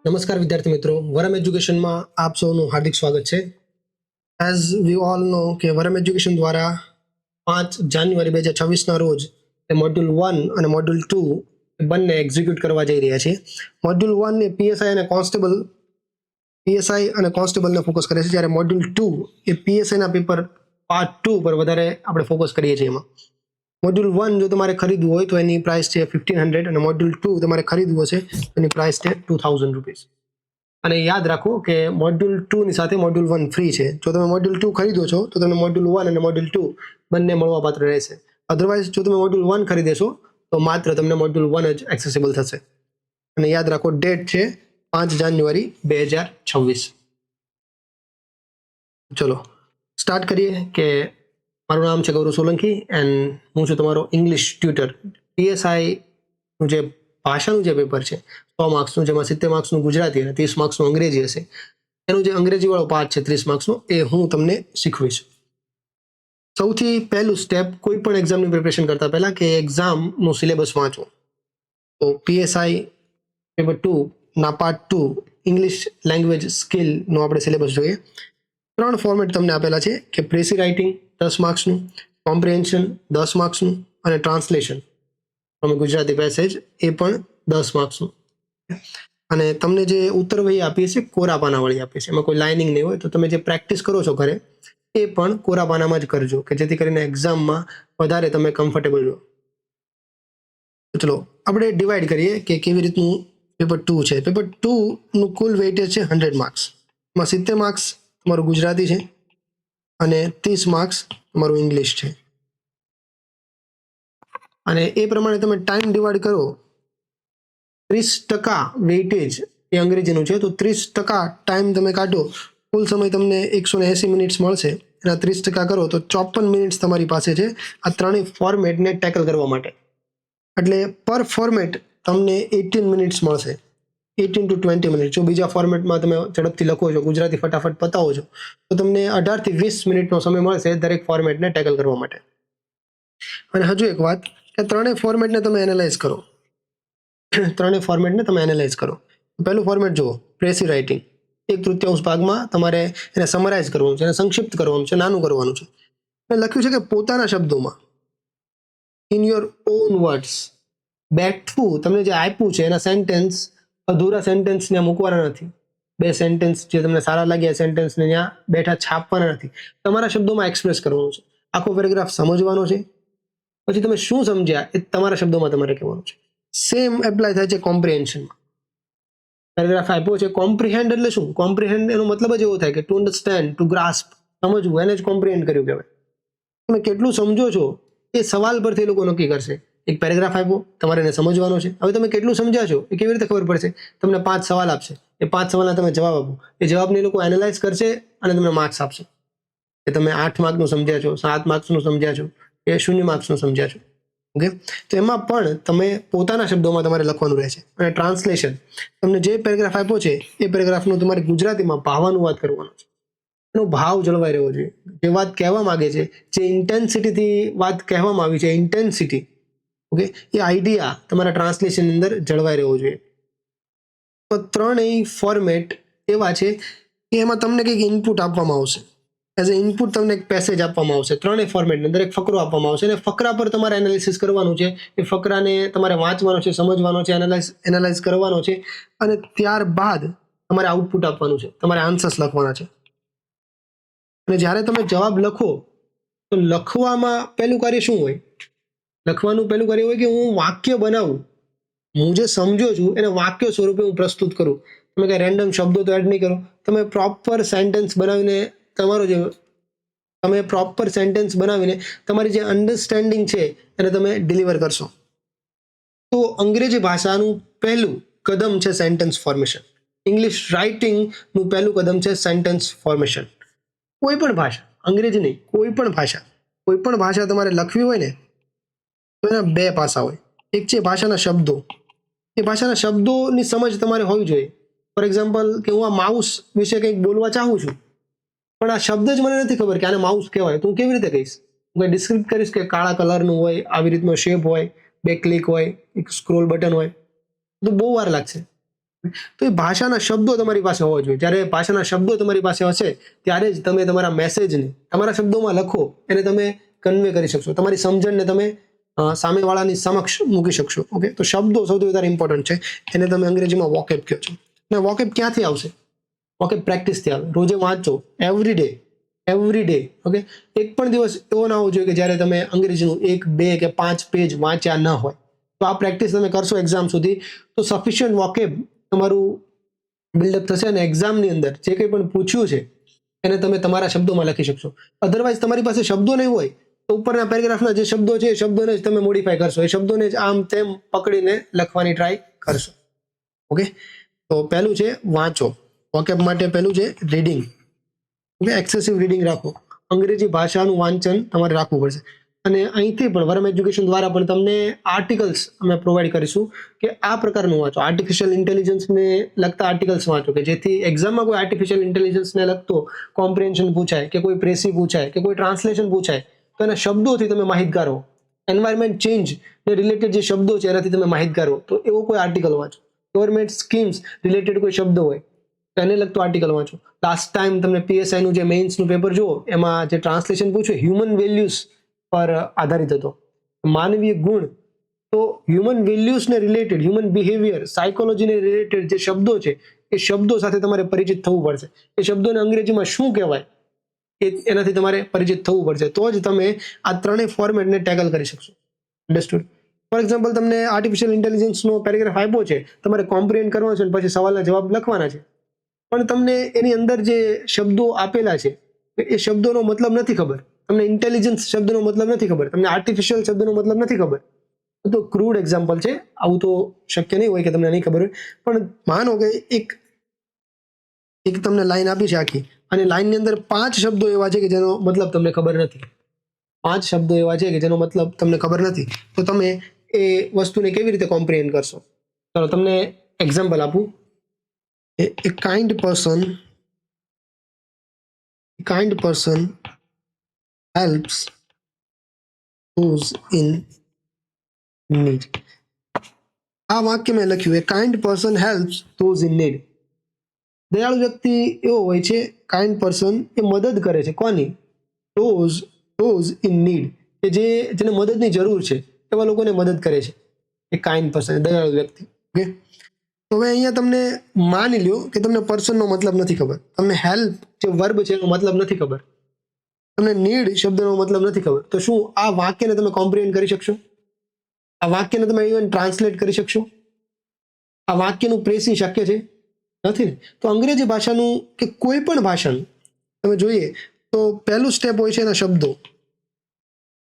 નમસ્કાર વિદ્યાર્થી મિત્રો, વરમ એજ્યુકેશનમાં આપ સૌનું હાર્દિક સ્વાગત છે. એઝ વી ઓલ નો કે વરમ એજ્યુકેશન દ્વારા 5 જાન્યુઆરી 2026ના રોજ મોડ્યુલ 1 અને મોડ્યુલ 2 બંને એક્ઝિક્યુટ કરવા જઈ રહ્યા છીએ. મોડ્યુલ 1 એ પીએસઆઈ અને કોન્સ્ટેબલને ફોકસ કરે છે, જ્યારે મોડ્યુલ 2 એ પીએસઆઈના પેપર પાર્ટ 2 પર વધારે આપણે ફોકસ કરીએ છીએ. એમાં મોડ્યુલ 1 જો તમારે ખરીદવું હોય તો એની પ્રાઇસ છે 1500 અને મોડ્યુલ 2 તમારે ખરીદવું હશે તો એની પ્રાઇસ છે 2000 રૂપીસ. અને યાદ રાખો કે મોડ્યુલ 2 ની સાથે મોડ્યુલ 1 ફ્રી છે. જો તમે મોડ્યુલ 2 ખરીદો છો તો તમને મોડ્યુલ 1 અને મોડ્યુલ 2 બંને મળવાપાત્ર રહેશે. અધરવાઇઝ જો તમે મોડ્યુલ 1 ખરીદેશો તો માત્ર તમને મોડ્યુલ 1 જ એક્સેસિબલ થશે. અને યાદ રાખો ડેટ છે 5 જાન્યુઆરી 2026. ચલો સ્ટાર્ટ કરીએ. કે મારું નામ છે ગૌરવ સોલંકી એન્ડ હું છું તમારો ઇંગ્લિશ ટ્યુટર. પીએસઆઈનું જે ભાષાનું જે પેપર છે 100 માર્ક્સનું, જેમાં 70 માર્ક્સનું ગુજરાતી અને 30 માર્ક્સનું અંગ્રેજી હશે, એનું જે અંગ્રેજીવાળો પાર્ટ છે 30 માર્ક્સનો એ હું તમને શીખવીશ. સૌથી પહેલું સ્ટેપ કોઈ પણ એક્ઝામની પ્રિપરેશન કરતા પહેલા કે એક્ઝામનું સિલેબસ વાંચો. તો પીએસઆઈ પેપર 2 ના પાર્ટ 2 ઇંગ્લિશ લેંગ્વેજ સ્કિલનો આપણે સિલેબસ જોઈએ. 3 ફોર્મેટ તમને આપેલા છે કે પ્રેસી રાઇટિંગ 10 માર્ક્સનું, કોમ્પ્રિહેન્શન 10 માર્ક્સનું અને ટ્રાન્સલેશન તમે ગુજરાતી પેસેજ એ પણ 10 માર્ક્સનું. અને તમને જે ઉત્તરવહી આપીએ છે કોરા પાનાવાળી આપીએ છે, એમાં કોઈ લાઇનિંગ નહીં હોય. તો તમે જે પ્રેક્ટિસ કરો છો ઘરે એ પણ કોરા પાનામાં જ કરજો, કે જેથી કરીને એક્ઝામમાં વધારે તમે કમ્ફર્ટેબલ રહો. ચલો આપણે ડિવાઈડ કરીએ કે કેવી રીતનું પેપર 2 છે. પેપર 2 નું કુલ વેઇટેજ છે 100 માર્ક્સ. એમાં 70 માર્ક્સ તમારું ગુજરાતી છે અને 30 માર્ક્સ તમારું ઇંગ્લિશ છે. અને એ પ્રમાણે તમે ટાઈમ ડિવાઈડ કરો. 30% વેઇટેજ એ અંગ્રેજીનું છે, તો 30% ટાઈમ તમે કાઢો, કુલ સમય તમને 180 મિનિટ્સ મળશે. એના 30% કરો તો 54 મિનિટ્સ તમારી પાસે છે આ ત્રણેય ફોર્મેટને ટેકલ કરવા માટે. એટલે પર ફોર્મેટ તમને 18 મિનિટ્સ મળશે, 18 to 20 મિનિટ. જો બીજા ફોર્મેટમાં તમે ઝડપથી લખો છો, ગુજરાતી ફટાફટ પતાવો છો, તો તમને 18 થી 20 મિનિટનો સમય મળશે દરેક ફોર્મેટને ટેકલ કરવા માટે. અને હજુ એક વાત કે ત્રણેય ફોર્મેટને તમે એનાલાઇઝ કરો. પહેલું ફોર્મેટ જુઓ, પ્રેસી રાઇટિંગ. 1/3 ભાગમાં તમારે એને સમરાઇઝ કરવાનું છે, એને સંક્ષિપ્ત કરવાનું છે, નાનું કરવાનું છે. લખ્યું છે કે પોતાના શબ્દોમાં, ઇન યોર ઓન વર્ડ્સ. બેઠું તમને જે આપ્યું છે એના સેન્ટેન્સ, અધૂરા સેન્ટેન્સને મૂકવાના નથી. 2 સેન્ટેન્સ જે તમને સારા લાગ્યા સેન્ટેન્સને ત્યાં બેઠા છાપવાના નથી, તમારા શબ્દોમાં એક્સપ્રેસ કરવાનું છે. આખો પેરેગ્રાફ સમજવાનો છે, પછી તમે શું સમજ્યા એ તમારા શબ્દોમાં તમારે કહેવાનું છે. સેમ એપ્લાય થાય છે કોમ્પ્રિહેન્શનમાં. પેરેગ્રાફ આપ્યો છે, કોમ્પ્રિહેન્ડ એટલે શું? કોમ્પ્રિહેન્ડ એનો મતલબ જ એવો થાય કે ટુ અન્ડરસ્ટેન્ડ, ટુ ગ્રાસ્પ, સમજવું, એને જ કોમ્પ્રિહેન્ડ કર્યું કહેવાય. તમે કેટલું સમજો છો એ સવાલ પરથી એ લોકો નક્કી કરશે. એક પેરેગ્રાફ આપ્યો, તમારે એને સમજવાનો છે. હવે તમે કેટલું સમજ્યા છો એ કેવી રીતે ખબર પડશે? તમને 5 સવાલ આપશે, એ 5 સવાલના તમે જવાબ આપો, એ જવાબને એ લોકો એનાલાઇઝ કરશે અને તમને માર્ક્સ આપશે કે તમે 8 માર્કનું સમજ્યા છો, 7 માર્ક્સનું સમજ્યા છો, કે 0 માર્ક્સનું સમજ્યા છો. ઓકે, તો એમાં પણ તમે પોતાના શબ્દોમાં તમારે લખવાનું રહેશે. અને ટ્રાન્સલેશન, તમને જે પેરેગ્રાફ આપ્યો છે એ પેરેગ્રાફનું તમારે ગુજરાતીમાં ભાવાનુવાદ કરવાનો છે. એનો ભાવ જળવાઈ રહેવો જોઈએ. જે વાત કહેવા માંગે છે, જે ઇન્ટેન્સિટીથી વાત કહેવામાં આવી છે, ઇન્ટેન્સિટી, ઓકે, એ આઈડિયા તમારા ટ્રાન્સલેશનની અંદર જળવાઈ રહેવો જોઈએ. તો ત્રણેય ફોર્મેટ એવા છે કે એમાં તમને કંઈક ઇનપુટ આપવામાં આવશે. એઝ એ ઇનપુટ તમને એક પેસેજ આપવામાં આવશે. ત્રણેય ફોર્મેટની અંદર એક ફકરો આપવામાં આવશે અને ફકરા પર તમારે એનાલિસિસ કરવાનું છે. એ ફકરાને તમારે વાંચવાનો છે, સમજવાનો છે, એનાલાઇઝ કરવાનો છે અને ત્યારબાદ તમારે આઉટપુટ આપવાનું છે, તમારે આન્સર્સ લખવાના છે. અને જ્યારે તમે જવાબ લખો તો લખવામાં પહેલું કાર્ય શું હોય? લખવાનું પહેલું કાર્ય હોય કે હું વાક્ય બનાવું, હું જે સમજો છું એને વાક્ય સ્વરૂપે હું પ્રસ્તુત કરું. તમે કંઈ રેન્ડમ શબ્દો તો એડ નહીં કરો, તમે પ્રોપર સેન્ટેન્સ બનાવીને તમારી જે અન્ડરસ્ટેન્ડિંગ છે એને તમે ડિલિવર કરશો. તો અંગ્રેજી ભાષાનું પહેલું કદમ છે સેન્ટેન્સ ફોર્મેશન. ઇંગ્લિશ રાઇટિંગનું પહેલું કદમ છે સેન્ટેન્સ ફોર્મેશન. કોઈ પણ ભાષા, અંગ્રેજી નહીં, કોઈ પણ ભાષા તમારે લખવી હોય ને તો એના 2 પાસા હોય. એક છે ભાષાના શબ્દો. એ ભાષાના શબ્દોની સમજ તમારે હોવી જોઈએ. ફોર એક્ઝામ્પલ કે હું આ માઉસ વિશે કંઈક બોલવા ચાહું છું, પણ આ શબ્દ જ મને નથી ખબર કે આને માઉસ કહેવાય, તો હું કેવી રીતે કહીશ? હું કંઈ ડિસ્ક્રિપ્ટ કરીશ કે કાળા કલરનું હોય, આવી રીતનો શેપ હોય, 2 ક્લિક હોય, એક સ્ક્રોલ બટન હોય, તો બહુ વાર લાગશે. તો એ ભાષાના શબ્દો તમારી પાસે હોવા જોઈએ. જ્યારે ભાષાના શબ્દો તમારી પાસે હશે ત્યારે જ તમે તમારા મેસેજને તમારા શબ્દોમાં લખો, એને તમે કન્વે કરી શકશો, તમારી સમજણને તમે સામેવાળાની સમક્ષ મૂકી શકશો. ઓકે, તો શબ્દો સૌથી વધારે ઇમ્પોર્ટન્ટ છે. એને તમે અંગ્રેજીમાં વોકેબ કહો છો. અને વોકેબ ક્યાંથી આવશે? વોકેબ પ્રેક્ટિસથી આવે. રોજે વાંચો, એવરી ડે. ઓકે, એક પણ દિવસ એવો ના હોવો જોઈએ કે જ્યારે તમે અંગ્રેજીનું 1, 2 કે 5 પેજ વાંચ્યા ન હોય. તો આ પ્રેક્ટિસ તમે કરશો એક્ઝામ સુધી તો સફિશિયન્ટ વોકેબ તમારું બિલ્ડઅપ થશે અને એક્ઝામની અંદર જે કંઈ પણ પૂછ્યું છે એને તમે તમારા શબ્દોમાં લખી શકશો. અધરવાઇઝ તમારી પાસે શબ્દો નહીં હોય તો ઉપરના પેરેગ્રાફના જે શબ્દો છે એ શબ્દોને જ તમે મોડિફાય કરશો, એ શબ્દોને જ આમ તેમ પકડીને લખવાની ટ્રાય કરશો. ઓકે, તો પહેલું છે વાંચો. વોકેબ માટે પહેલું છે રીડિંગ. ઓકે, એક્સેસિવ રીડિંગ રાખો. અંગ્રેજી ભાષાનું વાંચન તમારે રાખવું પડશે. અને અહીંથી પણ વર્મ એજ્યુકેશન દ્વારા પણ તમને આર્ટિકલ્સ અમે પ્રોવાઈડ કરીશું કે આ પ્રકારનું વાંચો. આર્ટિફિશિયલ ઇન્ટેલિજન્સને લગતા આર્ટિકલ્સ વાંચો કે જેથી એક્ઝામમાં કોઈ આર્ટિફિશિયલ ઇન્ટેલિજન્સને લગતો કોમ્પ્રિહેન્શન પૂછાય કે કોઈ પ્રેસી પૂછાય કે કોઈ ટ્રાન્સલેશન પૂછાય તો એના શબ્દોથી તમે માહિતગાર હો. એન્વાયરમેન્ટ ચેન્જ ને રિલેટેડ જે શબ્દો છે એનાથી તમે માહિતગાર હો તો એવો કોઈ આર્ટિકલ વાંચો. ગવર્મેન્ટ સ્કીમ્સ રિલેટેડ કોઈ શબ્દ હોય તો એને લગતો આર્ટિકલ વાંચો. લાસ્ટ ટાઈમ તમને પીએસઆઈનું જે મેઇન્સનું પેપર જુઓ એમાં જે ટ્રાન્સલેશન પૂછ્યું હ્યુમન વેલ્યુઝ પર આધારિત હતો, માનવીય ગુણ. તો હ્યુમન વેલ્યુઝને રિલેટેડ, હ્યુમન બિહેવિયર, સાયકોલોજીને રિલેટેડ જે શબ્દો છે એ શબ્દો સાથે તમારે પરિચિત થવું પડશે. એ શબ્દોને અંગ્રેજીમાં શું કહેવાય એનાથી તમારે પરિચિત થવું પડશે તો જ તમે આ ત્રણેય ફોર્મેટને ટેકલ કરી શકશો. અન્ડરસ્ટુડ? ફોર એક્ઝામ્પલ, તમને આર્ટિફિશિયલ ઇન્ટેલિજન્સનો પેરેગ્રાફ આપ્યો છે, તમારે કોમ્પ્રિહેન્ડ કરવાનો છે અને પછી સવાલના જવાબ લખવાના છે, પણ તમને એની અંદર જે શબ્દો આપેલા છે એ શબ્દોનો મતલબ નથી ખબર, તમને ઇન્ટેલિજન્સ શબ્દનો મતલબ નથી ખબર, તમને આર્ટિફિશિયલ શબ્દનો મતલબ નથી ખબર. તો ક્રૂડ એક્ઝામ્પલ છે, આવું તો શક્ય નહીં હોય કે તમને નહીં ખબર હોય, પણ માનો કે એક તમને લાઈન આપી છે આખી અને લાઈનની અંદર 5 શબ્દો એવા છે કે જેનો મતલબ તમને ખબર નથી. 5 શબ્દો એવા છે કે જેનો મતલબ તમને ખબર નથી, તો તમે એ વસ્તુને કેવી રીતે કોમ્પ્રિહેન્ડ કરશો? ચાલો તમને એક્ઝામ્પલ આપું. A kind person helps those in need. આ વાક્ય મેં લખ્યું, a kind person helps those in need. દયાળુ વ્યક્તિ એવો હોય છે, કાઇન્ડ પર્સન એ મદદ કરે છે. કોની? ધોઝ ઇન નીડ, કે જેને મદદની જરૂર છે એવા લોકોને મદદ કરે છે. એ કાઇન્ડ પર્સન, દયાળુ વ્યક્તિ. ઓકે, તો હવે અહીંયા તમને માની લ્યો કે તમને પર્સનનો મતલબ નથી ખબર, તમને હેલ્પ જે વર્બ છે એનો મતલબ નથી ખબર, તમને નીડ શબ્દનો મતલબ નથી ખબર, તો શું આ વાક્યને તમે કોમ્પ્રિહેન્ડ કરી શકશો? આ વાક્યને તમે ઇવન ટ્રાન્સલેટ કરી શકશો? આ વાક્યનું પ્રેસી શક્ય છે? નથી ને. તો અંગ્રેજી ભાષાનું કે કોઈ પણ ભાષાનું તમે જોઈએ તો પહેલું સ્ટેપ હોય છે એના શબ્દો.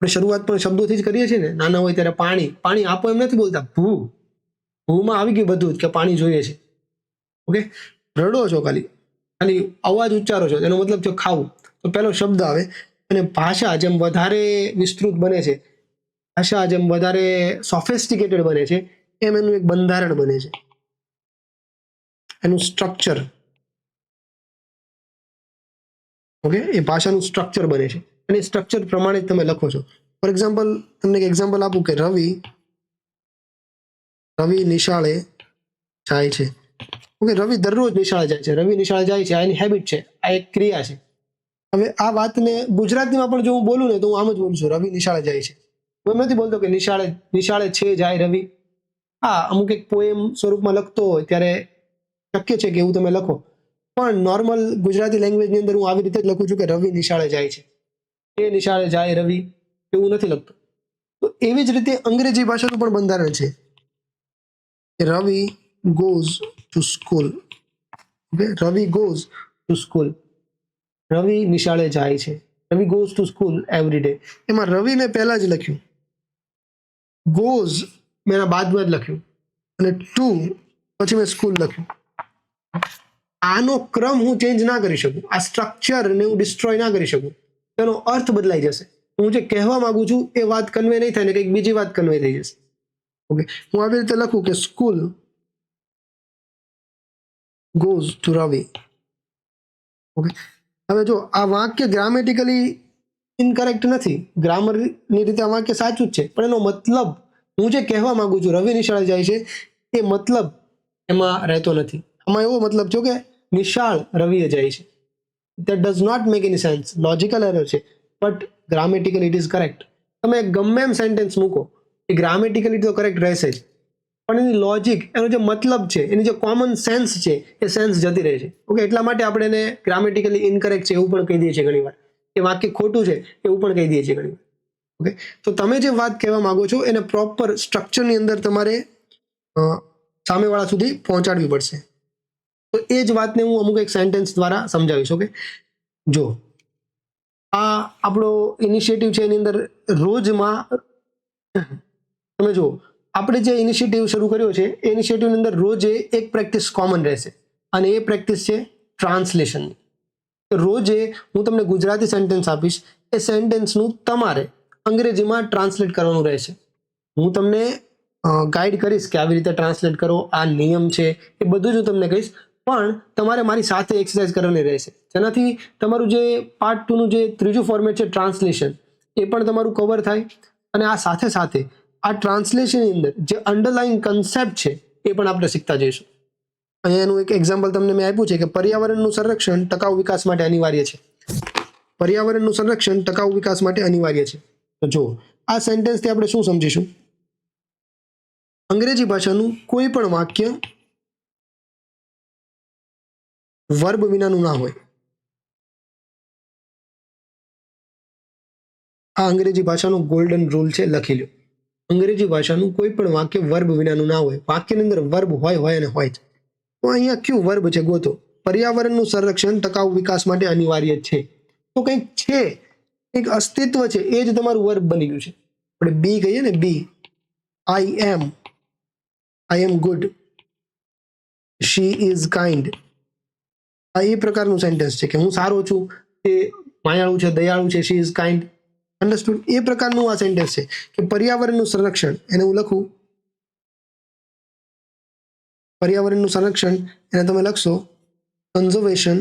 આપણે શરૂઆત પણ શબ્દોથી જ કરીએ છીએ ને. નાના હોય ત્યારે પાણી આપો એમ નથી બોલતા, ભૂમાં આવી ગયું બધું જ કે પાણી જોઈએ છે. ઓકે, રડો છો ખાલી અવાજ ઉચ્ચારો છો એનો મતલબ છે ખાવું. તો પહેલો શબ્દ આવે. અને ભાષા જેમ વધારે વિસ્તૃત બને છે, ભાષા જેમ વધારે સોફિસ્ટિકેટેડ બને છે એમ એનું એક બંધારણ બને છે, એનું સ્ટ્રક્ચર. ઓકે, એ ભાષાનું સ્ટ્રક્ચર બને છે અને એ સ્ટ્રક્ચર પ્રમાણે તમે લખો છો. ફોર એક્ઝામ્પલ, તમને એક એક્ઝામ્પલ આપું કે રવિ નિશાળે જાય છે. ઓકે, રવિ દરરોજ નિશાળે જાય છે. રવિ નિશાળે જાય છે, આ એની હેબિટ છે, આ એક ક્રિયા છે. હવે આ વાતને ગુજરાતીમાં પણ જો હું બોલું ને તો હું આમ જ બોલું છું, રવિ નિશાળે જાય છે. હું એમ નથી બોલતો કે નિશાળે છે જાય રવિ. હા, અમુક એક પોએમ સ્વરૂપમાં લખતો હોય ત્યારે શક્ય છે કે એવું તમે લખો, પણ નોર્મલ ગુજરાતી લેંગ્વેજની અંદર હું આવી રીતે જ લખું છું કે રવિ નિશાળે જાય છે, એ નિશાળે જાય રવિ, એવું નથી લખતો. તો એવી જ રીતે અંગ્રેજી ભાષાનું પણ બંધારણ છે. રવિ goes to school. Okay? Ravi goes to school. રવિ નિશાળે જાય છે. રવિ goes to school every day. એમાં રવિ મેં પહેલા જ લખ્યું, goes મેં એના બાદમાં જ લખ્યું અને to પછી મેં સ્કૂલ લખ્યું. આનો ક્રમ હું ચેન્જ ના કરી શકું, આ સ્ટ્રક્ચરને હું ડિસ્ટ્રોય ના કરી શકું, તેનો અર્થ બદલાઈ જશે. હું જે કહેવા માંગુ છું એ વાત કન્વે નહીં થાય ને કંઈક બીજી વાત કન્વે થઈ જશે. ઓકે, હું આવી રીતે લખું કે school goes to Ravi. Okay, હવે જો આ વાક્ય ગ્રામેટિકલી ઇનકરેક્ટ નથી, ગ્રામરની રીતે આ વાક્ય સાચું જ છે, પણ એનો મતલબ હું જે કહેવા માંગુ છું રવિ નિશાળે જાય છે એ મતલબ એમાં રહેતો નથી. આમાં એવો મતલબ છે કે નિશાળ રવિએ જાય છે. that does not make any sense. Logical error છે, but grammatical it is correct. તમે ગમે એમ સેન્ટેન્સ મૂકો એ ગ્રામેટિકલી તો કરેક્ટ રહેશે જ, પણ એની લોજિક, એનો જે મતલબ છે, એની જે કોમન સેન્સ છે એ સેન્સ જતી રહે છે. ઓકે, એટલા માટે આપણે એને ગ્રામેટિકલી ઇનકરેક્ટ છે એવું પણ કહી દઈએ છીએ ઘણીવાર, એ વાક્ય ખોટું છે એવું પણ કહી દઈએ છીએ ઘણીવાર. ઓકે, તો તમે જે વાત કહેવા માંગો છો એને પ્રોપર સ્ટ્રક્ચરની અંદર તમારે સામેવાળા સુધી પહોંચાડવી પડશે. તો એ જ વાતને હું અમુક એક સેન્ટેન્સ દ્વારા સમજાવીશ. ઓકે, જો આ આપણો ઇનિશિયેટિવ છે એની અંદર રોજમાં તમે જુઓ, આપણે જે ઇનિશિયેટિવ શરૂ કર્યો છે એ ઇનિશિયેટિવની અંદર રોજે એક પ્રેક્ટિસ કોમન રહેશે, અને એ પ્રેક્ટિસ છે ટ્રાન્સલેશનની. રોજે હું તમને ગુજરાતી સેન્ટેન્સ આપીશ, એ સેન્ટેન્સનું તમારે અંગ્રેજીમાં ટ્રાન્સલેટ કરવાનું રહેશે. હું તમને ગાઈડ કરીશ કે આવી રીતે ટ્રાન્સલેટ કરો, આ નિયમ છે, એ બધું જ હું તમને કહીશ, પણ તમારે મારી સાથે એક્સરસાઇઝ કરવાની રહેશે, જેનાથી તમારું જે પાર્ટ 2 નું જે ત્રીજું ફોર્મેટ છે ટ્રાન્સલેશન, એ પણ તમારું કવર થાય. અને આ સાથે સાથે આ ટ્રાન્સલેશનની અંદર જે અંડરલાઇન કન્સેપ્ટ છે એ પણ આપણે શીખતા જઈશું. અહીંયા એનું એક એક્ઝામ્પલ તમને મેં આપ્યું છે કે પર્યાવરણનું સંરક્ષણ ટકાઉ વિકાસ માટે અનિવાર્ય છે. પર્યાવરણનું સંરક્ષણ ટકાઉ વિકાસ માટે અનિવાર્ય છે. તો જો આ સેન્ટેન્સથી આપણે શું સમજીશું? અંગ્રેજી ભાષાનું કોઈ પણ વાક્ય વર્બ વિનાનું ના હોય. આ અંગ્રેજી ભાષાનો ગોલ્ડન રૂલ છે, લખી લો. અંગ્રેજી ભાષાનું કોઈ પણ વાક્ય વર્બ વિનાનું ના હોય. વાક્યની અંદર વર્બ હોય અને હોય જ. તો અહીંયા કયું વર્બ છે ગોતો. પર્યાવરણનું સંરક્ષણ ટકાઉ વિકાસ માટે અનિવાર્ય છે. તો કંઈક છે, એક અસ્તિત્વ છે, એ જ તમારું વર્બ બની ગયું છે. આપણે બી કહીએ ને, બી, આઈ એમ ગુડ, શી ઇઝ કાઇન્ડ. આ એ પ્રકારનું સેન્ટેન્સ છે કે હું સારો છું, તે માયાળુ છે, દયાળુ છે, શી ઇઝ કાઇન્ડ. અન્ડરસ્ટુડ? એ પ્રકારનું આ સેન્ટેન્સ છે કે પર્યાવરણનું સંરક્ષણ, એને હું લખું પર્યાવરણનું સંરક્ષણ, એને તમે લખશો conservation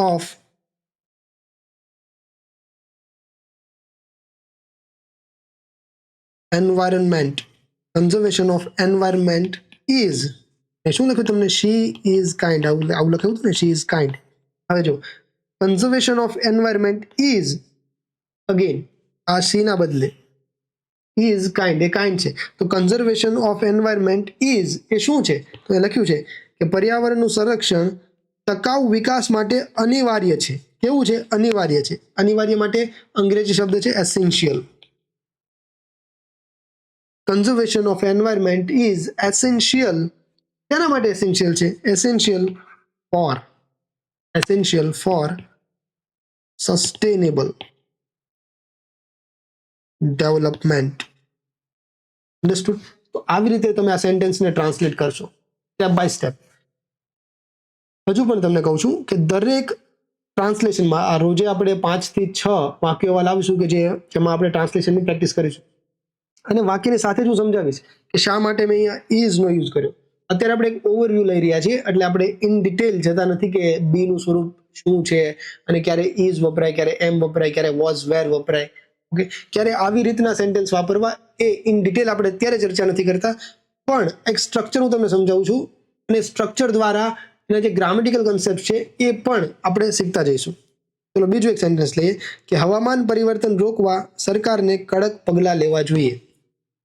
of environment. Conservation of environment is, શું લખ્યું તમને? She is kind. આવું લખ્યું હતું ને, શી ઇઝ કાઇન્ડ. હવે જો conservation of environment is, again આ સી ના બદલે ઇઝ કાઇન્ડ, એ કાઇન્ડ છે. તો કન્ઝર્વેશન ઓફ એન્વાયરમેન્ટ ઇઝ એ શું છે? તો એ લખ્યું છે કે પર્યાવરણનું સંરક્ષણ ટકાઉ વિકાસ માટે અનિવાર્ય છે. કેવું છે? અનિવાર્ય છે. અનિવાર્ય માટે અંગ્રેજી શબ્દ છે essential. Conservation of environment is essential. તેના માટે એસેન્શિયલ છે? Essential four sustainable development. Understood? તો આવી રીતે તમે આ સેન્ટેન્સને ટ્રાન્સલેટ કરશો સ્ટેપ બાય સ્ટેપ. હજુ પણ તમને કહું છું કે દરેક ટ્રાન્સલેશનમાં આ રોજે આપણે 5 થી 6 વાક્યો એવા લાવીશું કે જેમાં આપણે ટ્રાન્સલેશનની પ્રેક્ટિસ કરીશું. અને વાક્યની સાથે જ હું સમજાવીશ કે શા માટે મેં અહીંયા ઇઝ નો યુઝ કર્યો. અત્યારે આપણે એક ઓવરવ્યૂ લઈ રહ્યા છીએ, એટલે આપણે ઇન ડિટેલ જતા નથી કે બી નું સ્વરૂપ શું છે, અને ક્યારે ઇઝ વપરાય, ક્યારે એમ વપરાય, ક્યારે વોઝ વેર વપરાય. ઓકે, ક્યારે આવી રીતના સેન્ટેન્સ વાપરવા, એ ઇન ડિટેલ આપણે અત્યારે ચર્ચા નથી કરતા, પણ એક સ્ટ્રક્ચર હું તમને સમજાવું છું, અને સ્ટ્રક્ચર દ્વારા એના જે ગ્રામેટિકલ કન્સેપ્ટ છે એ પણ આપણે શીખતા જઈશું. ચલો બીજું એક સેન્ટેન્સ લઈએ કે હવામાન પરિવર્તન રોકવા સરકારને કડક પગલાં લેવા જોઈએ.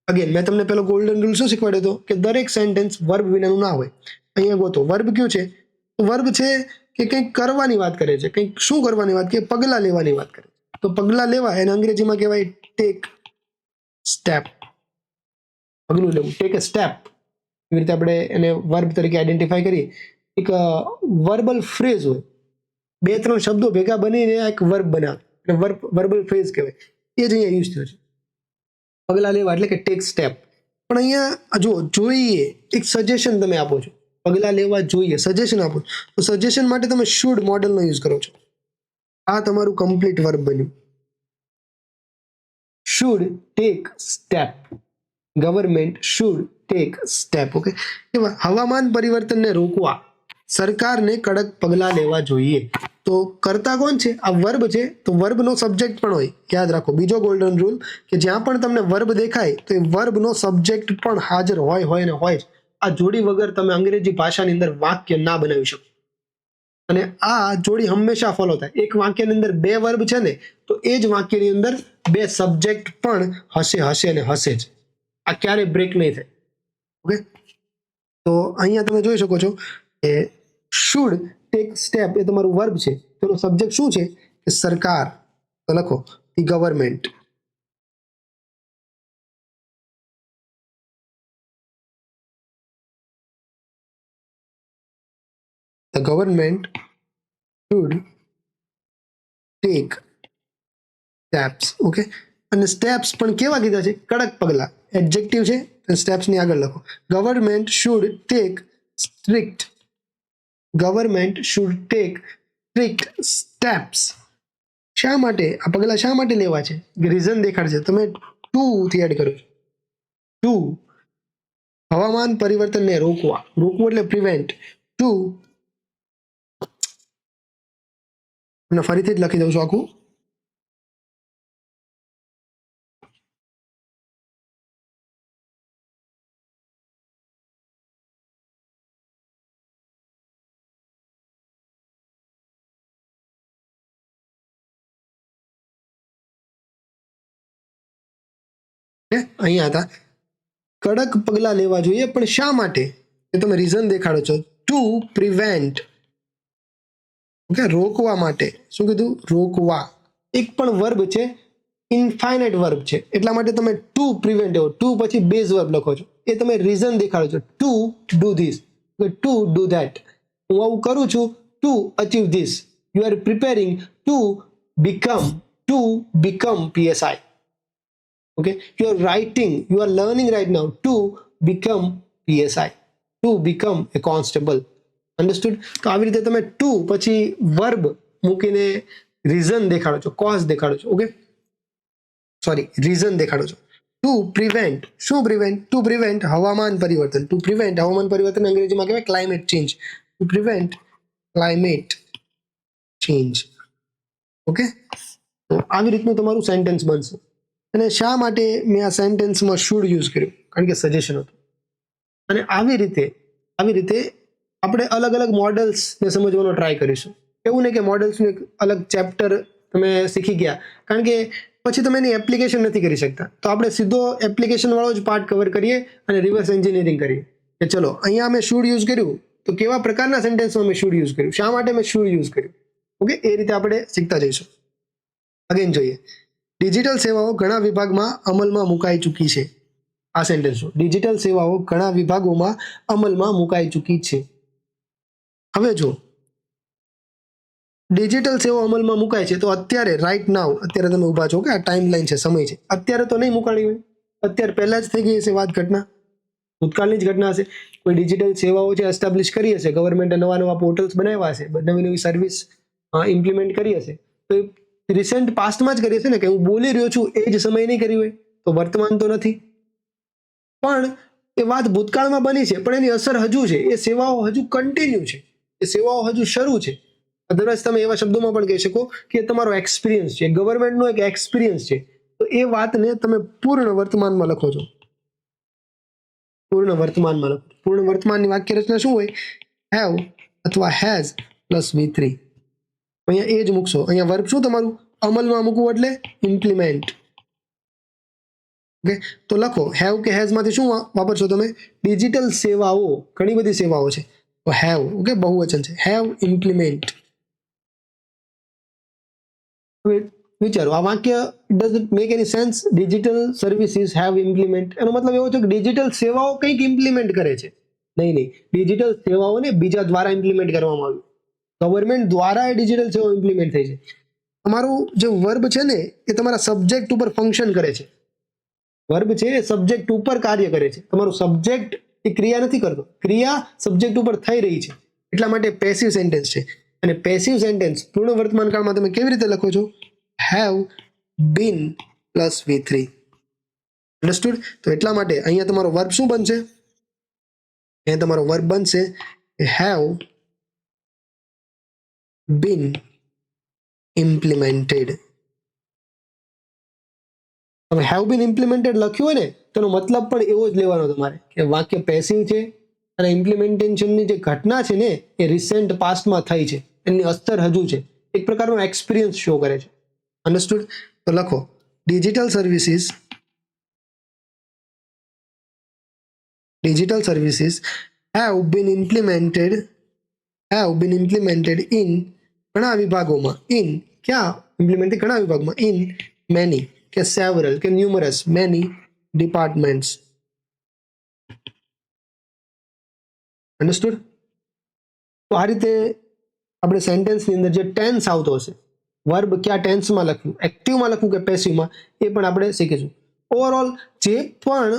અગેન મેં તમને પેલો ગોલ્ડન રૂલ શું શીખવાડ્યો હતો કે દરેક સેન્ટેન્સ વર્બ વિનાનું ના હોય. અહીંયા ગોતો વર્બ કયું છે? વર્બ છે કે કંઈક કરવાની વાત કરે છે. કંઈક શું કરવાની વાત? કે પગલાં લેવાની વાત કરે છે. તો પગલાં લેવા એને અંગ્રેજીમાં કહેવાય ટેક સ્ટેપ. પગલું લેવું, ટેક એ સ્ટેપ. એવી રીતે આપણે એને વર્બ તરીકે આઈડેન્ટિફાઈ કરીએ. એક વર્બલ ફ્રેઝ હોય, 2-3 શબ્દો ભેગા બનીને એક વર્બ બનાવે, અને વર્બલ ફ્રેઝ કહેવાય. એ જ અહીંયા યુઝ થયો છે. પગલાં લેવા એટલે કે ટેક સ્ટેપ. પણ અહીંયા જો જોઈએ, એક સજેશન તમે આપો છો, પગલાં લેવા જોઈએ, સજેશન આપો, તો સજેશન માટે તમે શુડ મોડલનો યુઝ કરો છો. આ તમારું કમ્પ્લીટ વર્બ બન્યું. Should take step. Government should take step. Okay, હવામાન પરિવર્તનને રોકવા સરકારને કડક પગલાં લેવા જોઈએ. તો તો કર્તા કોણ છે? આ વર્બ છે, તો વર્બનો સબ્જેક્ટ પણ હોય. યાદ રાખો બીજો ગોલ્ડન રૂલ કે જ્યાં પણ તમને વર્બ દેખાય તો એ વર્બનો સબ્જેક્ટ પણ હાજર હોય ને હોય જ. આ જોડી વગર તમે અંગ્રેજી ભાષાની અંદર વાક્ય ના બનાવી શકો. અને આ જોડી હંમેશા ફોલો થાય. એક વાક્યની અંદર બે વર્બ છે ને, તો એ જ વાક્યની અંદર બે સબ્જેક્ટ પણ હશે ને હશે જ. આ ક્યારેય બ્રેક નહીં થાય. ઓકે, તો અહીંયા તમે જોઈ શકો છો કે શુડ ટેક સ્ટેપ એ તમારું વર્બ છે, તેનો સબ્જેક્ટ શું છે કે સરકાર. તો લખો the government. The government should take steps. Okay, અને સ્ટેપ્સ પણ કેવા કીધા છે? કડક પગલા. એડજેક્ટિવ છે, સ્ટેપ્સ ની આગળ લખો. Government should take strict. Government should take strict steps. શા માટે આ પગલા શા માટે લેવા છે? રીઝન દેખાડશે. તમે ટુ થી એડ કરો છો. ટુ હવામાન પરિવર્તનને રોકવા. રોકવું એટલે પ્રિવેન્ટ. ટુ ફરીથી જ લખી દઉં છું આખું. અહીંયા હતા કડક પગલા લેવા જોઈએ, પણ શા માટે? એ તમે રીઝન દેખાડો છો. Two prevent. ઓકે, રોકવા માટે. શું કીધું? રોકવા. એક પણ વર્બ છે, ઇન્ફાઇનાઇટ વર્બ છે, એટલા માટે તમે ટુ પ્રિવેન્ટ એવો ટુ પછી બેઝ વર્બ લખો છો. એ તમે રીઝન દેખાડો છો. To do this, to do that. હું આવું કરું છું to achieve this. You are preparing to become PSI. Okay, you are writing, you are learning right now to become PSI, to become a constable. Understood? તો આવી રીતે તમે two પછી verb મૂકીને રીઝન દેખાડો છો, કોઝ દેખાડો છો. ઓકે, સોરી, રીઝન દેખાડો છો. Two prevent. શું પ્રિવેન્ટ? ટુ પ્રિવેન્ટ હવામાન પરિવર્તન. ટુ પ્રિવેન્ટ હવામાન પરિવર્તન અંગ્રેજીમાં કહેવાય climate change. Two prevent climate change. Okay, તો આવી રીતનું તમારું સેન્ટેન્સ બનશે. અને શા માટે મેં આ સેન્ટેન્સમાં શુડ યુઝ કર્યું? કારણ કે સજેશન હતું. અને આવી રીતે આપણે અલગ અલગ મોડલ્સને સમજવાનો ટ્રાય કરીશું. એવું નહીં કે મોડલ્સનું એક અલગ ચેપ્ટર તમે શીખી ગયા, કારણ કે પછી તમે એની એપ્લિકેશન નથી કરી શકતા. તો આપણે સીધો એપ્લિકેશન વાળો જ પાર્ટ કવર કરીએ અને રિવર્સ એન્જિનિયરિંગ કરીએ કે ચલો અહીંયા મેં શુડ યુઝ કર્યું, તો કેવા પ્રકારના સેન્ટેન્સમાં મેં શુડ યુઝ કર્યું, શા માટે મેં શુડ યુઝ કર્યું. ઓકે, એ રીતે આપણે શીખતા જઈશું. અગેન જોઈએ, ડિજિટલ સેવાઓ ઘણા વિભાગમાં અમલમાં મુકાઈ ચૂકી છે. આ સેન્ટેન્સ, ડિજિટલ સેવાઓ ઘણા વિભાગોમાં અમલમાં મુકાઈ ચૂકી છે. હવે જો ડિજિટલ સેવાઓ અમલમાં મુકાય છે, તો અત્યારે રાઈટ નાવ, અત્યારે તમે ઊભા છો કે આ ટાઈમ લાઈન છે, સમય છે, અત્યારે તો નહીં મુકાણી હોય, અત્યારે પહેલા જ થઈ ગઈ હશે વાત, ઘટના ભૂતકાળની જ ઘટના હશે. કોઈ ડિજિટલ સેવાઓ છે એસ્ટાબ્લિશ કરી હશે, ગવર્મેન્ટે નવા પોર્ટલ્સ બનાવ્યા હશે, નવી સર્વિસ ઇમ્પ્લિમેન્ટ કરી હશે, તો રિસેન્ટ પાસ્ટમાં જ કરી હશે ને, કે હું બોલી રહ્યો છું એ જ સમય નહીં કરી હોય, તો વર્તમાન તો નથી. પણ એ વાત ભૂતકાળમાં બની છે, પણ એની અસર હજુ છે, એ સેવાઓ હજુ કન્ટિન્યુ છે, એ સેવાઓ હજુ શરૂ છે. અધરવાઇઝ તમે એવા શબ્દોમાં પણ કહી શકો કે તમારો એક્સપિરિયન્સ છે, ગવર્મેન્ટનો એક એક્સપિરિયન્સ છે, તો એ વાતને તમે પૂર્ણ વર્તમાનમાં લખો છો. પૂર્ણ વર્તમાનમાં લખો. પૂર્ણ વર્તમાનની વાક્ય રચના શું હોય? હેવ અથવા હેઝ પ્લસ V3. અહીંયા એ જ મૂકશો. અહીંયા વર્બ શું તમારું? અમલમાં મૂકવું એટલે ઇમ્પ્લિમેન્ટ. ઓકે, તો લખો હેવ કે હેઝ માંથી શું વાપરશો તમે? ડિજિટલ સેવાઓ, ઘણી બધી સેવાઓ છે, તો હેવ. ઓકે, બહુવચન છે, હેવ ઇમ્પ્લિમેન્ટ. હવે વિચારો, આ વાક્ય does it make any sense? Digital services have implement, એનો મતલબ એવો છે કે ડિજિટલ સેવાઓ કંઈક ઇમ્પ્લિમેન્ટ કરે છે. નહીં, ડિજિટલ સેવાઓને બીજા દ્વારા ઇમ્પ્લિમેન્ટ કરવામાં આવ્યું, ગવર્મેન્ટ દ્વારા એ ડિજિટલ સેવાઓ ઇમ્પ્લિમેન્ટ થઈ છે. તમારું જે વર્બ છે ને, એ તમારા સબ્જેક્ટ ઉપર ફંક્શન કરે છે. વર્બ છે એ સબ્જેક્ટ ઉપર કાર્ય કરે છે. તમારું સબ્જેક્ટ એ ક્રિયા નથી કરતો, ક્રિયા સબ્જેક્ટ ઉપર થઈ રહી છે, એટલા માટે પેસિવ સેન્ટેન્સ છે. અને પેસિવ સેન્ટેન્સ પૂર્ણ વર્તમાન કાળમાં તમે કેવી રીતે લખો છો? Have been plus V3. Understood? તો એટલા માટે અહીંયા તમારો વર્બ શું બનશે? અહીંયા તમારો વર્બ બનશે હેવ બીન ઇમ્પ્લિમેન્ટેડ. હવે હેવ બીન ઇમ્પ્લિમેન્ટેડ લખ્યું હોય ને તેનો મતલબ પણ એવો જ લેવાનો તમારે કે વાક્ય પેસિવ છે અને ઇમ્પ્લિમેન્ટેશનની જે ઘટના છે ને એ રિસેન્ટ પાસ્ટમાં થઈ છે, એની અસર હજુ છે, એક પ્રકારનો એક્સપિરિયન્સ શો કરે છે. અન્ડરસ્ટુડ? તો લખો digital services have been implemented in ઘણા વિભાગોમાં. ઇન ક્યાં ઇમ્પ્લિમેન્ટેડ? ઘણા વિભાગમાં. ઇન મેની કે સેવરલ કે ન્યુમરસ મેની ડિપાર્ટમેન્ટ્સ. અન્ડરસ્ટુડ? તો આ રીતે આપણે સેન્ટેન્સની અંદર જે ટેન્સ આવતો હશે, વર્બ કયા ટેન્સમાં લખવું, એક્ટિવમાં લખવું કે પેસિવમાં, એ પણ આપણે શીખીશું. ઓવરઓલ જે પણ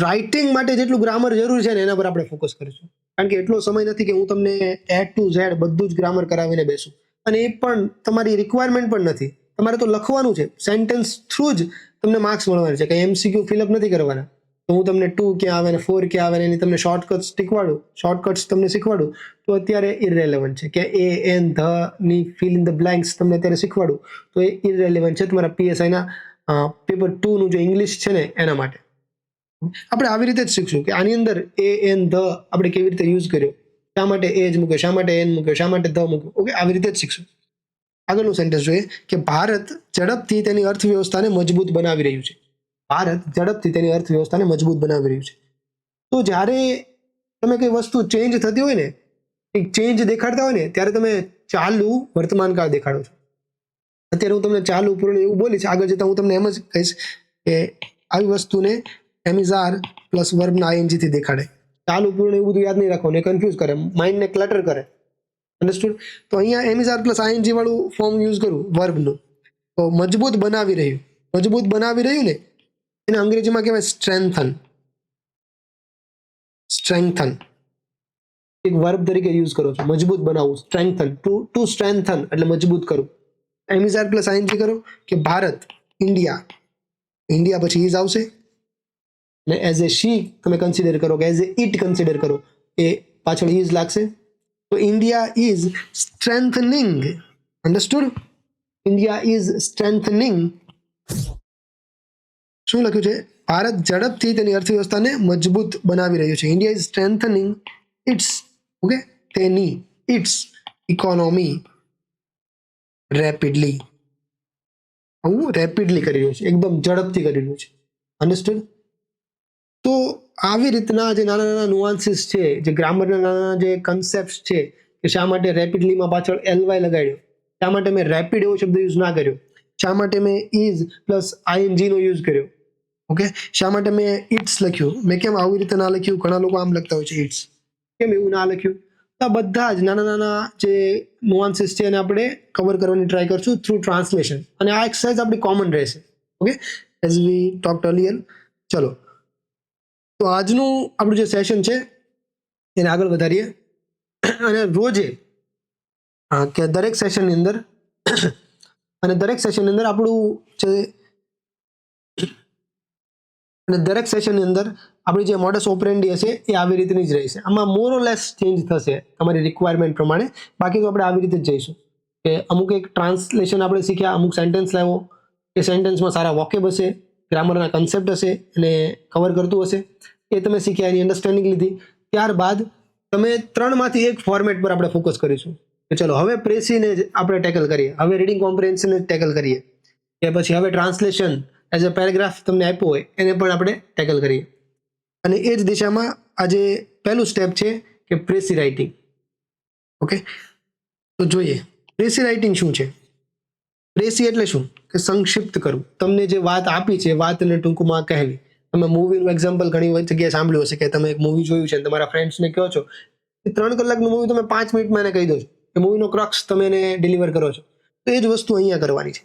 રાઇટિંગ માટે જેટલું ગ્રામર જરૂરી છે ને એના પર આપણે ફોકસ કરીશું, કારણ કે એટલો સમય નથી કે હું તમને A to Z બધું જ ગ્રામર કરાવીને બેસું, અને એ પણ તમારી રિક્વાયરમેન્ટ પણ નથી. તમારે તો લખવાનું છે, સેન્ટેન્સ થ્રુ જ તમને માર્ક્સ મળવાના છે, કંઈ MCQ ફિલઅપ નથી કરવાના. તો હું તમને 2 ક્યાં આવે ને 4 ક્યાં આવે ને એની તમને શોર્ટકટ્સ તમને શીખવાડું તો અત્યારે ઇરરેલેવન્ટ છે. કે એ એન ધ ની ફિલ ઇન ધ બ્લેન્ક્સ તમને અત્યારે શીખવાડું તો એ ઇરરેલેવન્ટ છે તમારા PSIના પેપર 2 નું જે ઇંગ્લિશ છે ને એના માટે. આપણે આવી રીતે જ શીખશું કે આની અંદર એ એન ધ આપણે કેવી રીતે યુઝ કર્યો, શા માટે એ જ મૂક્યો, શા માટે એન મૂક્યો, શા માટે ધ મૂક્યો. ઓકે, આવી રીતે જ શીખશું. આગળનું સેન્ટેન્સ જોઈએ કે ભારત ઝડપથી તેની અર્થવ્યવસ્થાને મજબૂત બનાવી રહ્યું છે. ભારત ઝડપથી તેની અર્થવ્યવસ્થાને મજબૂત બનાવી રહ્યું છે. તો જ્યારે તમે કઈ વસ્તુ ચેન્જ થતી હોય ને, એક ચેન્જ દેખાડતા હોય ને, ત્યારે તમે ચાલુ વર્તમાનકાળ દેખાડો છો. અત્યારે હું તમને ચાલુ પૂર્ણ એવું બોલીશ, આગળ જતા હું તમને એમ જ કહીશ કે આવી વસ્તુને એમિઝાર પ્લસ વર્બના ING થી દેખાડે. ચાલુ પૂર્ણ એવું બધું યાદ નહીં રાખવાનું, એ કન્ફ્યુઝ કરે, માઇન્ડને ક્લટર કરે. અન્ડરસ્ટુડ? તો અહીંયા એમિઝાર પ્લસ ING વાળું ફોર્મ યુઝ કરું વર્બનું. તો મજબૂત બનાવી રહ્યું ને એને અંગ્રેજીમાં કહેવાય સ્ટ્રેન્થન. એક વર્બ તરીકે યુઝ કરો છો, મજબૂત બનાવવું, સ્ટ્રેન્થન, ટુ સ્ટ્રેન્થન એટલે મજબૂત કરું. એમિઝાર પ્લસ ING કરો કે ભારત, ઇન્ડિયા પછી ઇઝ આવશે ને એઝ એ શી તમે કન્સિડર કરો કે એઝ એ ઇટ કન્સિડર કરો, એ પાછળ ઇઝ લાગશે. તો India is strengthening. Understood? India is strengthening. શું લખ્યું છે? ભારત ઝડપથી તેની અર્થવ્યવસ્થાને મજબૂત બનાવી રહ્યું છે. India is strengthening its economy rapidly. આવું રેપિડલી કરી રહ્યું છે, એકદમ ઝડપથી કરી રહ્યું છે. અન્ડરસ્ટુડ? તો આવી રીતના જે નાના નાના નુઆન્સીસ છે, જે ગ્રામરના નાના જે કન્સેપ્ટ છે, કે શા માટે રેપિડલીમાં પાછળ ly લગાડ્યો, શા માટે મેં રેપિડ એવો શબ્દ યુઝ ના કર્યો, શા માટે મેં ઇઝ પ્લસ ING નો યુઝ કર્યો, ઓકે, શા માટે મેં ઇટ્સ લખ્યું, મેં કેમ આવી રીતે ના લખ્યું, ઘણા લોકો આમ લખતા હોય છે ઇટ્સ, કેમ એવું ના લખ્યું. તો આ બધા જ નાના નાના જે નુઆન્સીસ છે એને આપણે કવર કરવાની ટ્રાય કરશું થ્રુ ટ્રાન્સલેશન, અને આ એક્સરસાઇઝ આપણી કોમન રહેશે. Okay, as we talked earlier. ચલો, તો આજનું આપણું જે સેશન છે એને આગળ વધારીએ, અને રોજે કે દરેક સેશનની અંદર આપણું જે આપણી જે મોડસ ઓપરેન્ડી હશે એ આવી રીતની જ રહેશે. આમાં મોર ઓર લેસ ચેન્જ થશે તમારી રિક્વાયરમેન્ટ પ્રમાણે, બાકી તો આપણે આવી રીતે જ જઈશું કે અમુક એક ટ્રાન્સલેશન આપણે શીખ્યા, અમુક સેન્ટેન્સ લાવો, એ સેન્ટેન્સમાં સારા વોકેબ હશે, ગ્રામરના કન્સેપ્ટ હશે એને કવર કરતું હશે, એ તમે શીખ્યા, એની અન્ડરસ્ટેન્ડિંગ લીધી. ત્યારબાદ તમે 3 માંથી એક ફોર્મેટ પર આપણે ફોકસ કરીશું કે ચલો હવે પ્રેસીને આપણે ટેકલ કરીએ, હવે રીડિંગ કોમ્પ્રિહેન્શનને ટેકલ કરીએ, કે પછી હવે ટ્રાન્સલેશન એઝ અ પેરેગ્રાફ તમને આપ્યો હોય એને પણ આપણે ટેકલ કરીએ. અને એ જ દિશામાં આજે પહેલું સ્ટેપ છે કે પ્રેસી રાઇટિંગ. ઓકે, તો જોઈએ પ્રેસી રાઇટિંગ શું છે. પ્રેસી એટલે શું કે સંક્ષિપ્ત કરવું, તમને જે વાત આપી છે વાતને ટૂંકમાં કહેવી. તમે મૂવીનું એક્ઝામ્પલ ઘણી જગ્યાએ સાંભળ્યું હશે કે તમે એક મૂવી જોયું છે, તમારા ફ્રેન્ડ્સને કહો છો, 3 કલાકનું મૂવી તમે 5 મિનિટમાં એને કહી દો છો, એ મૂવીનો ક્રક્સ તમે એને ડિલિવર કરો છો. તો એ જ વસ્તુ અહીંયા કરવાની છે.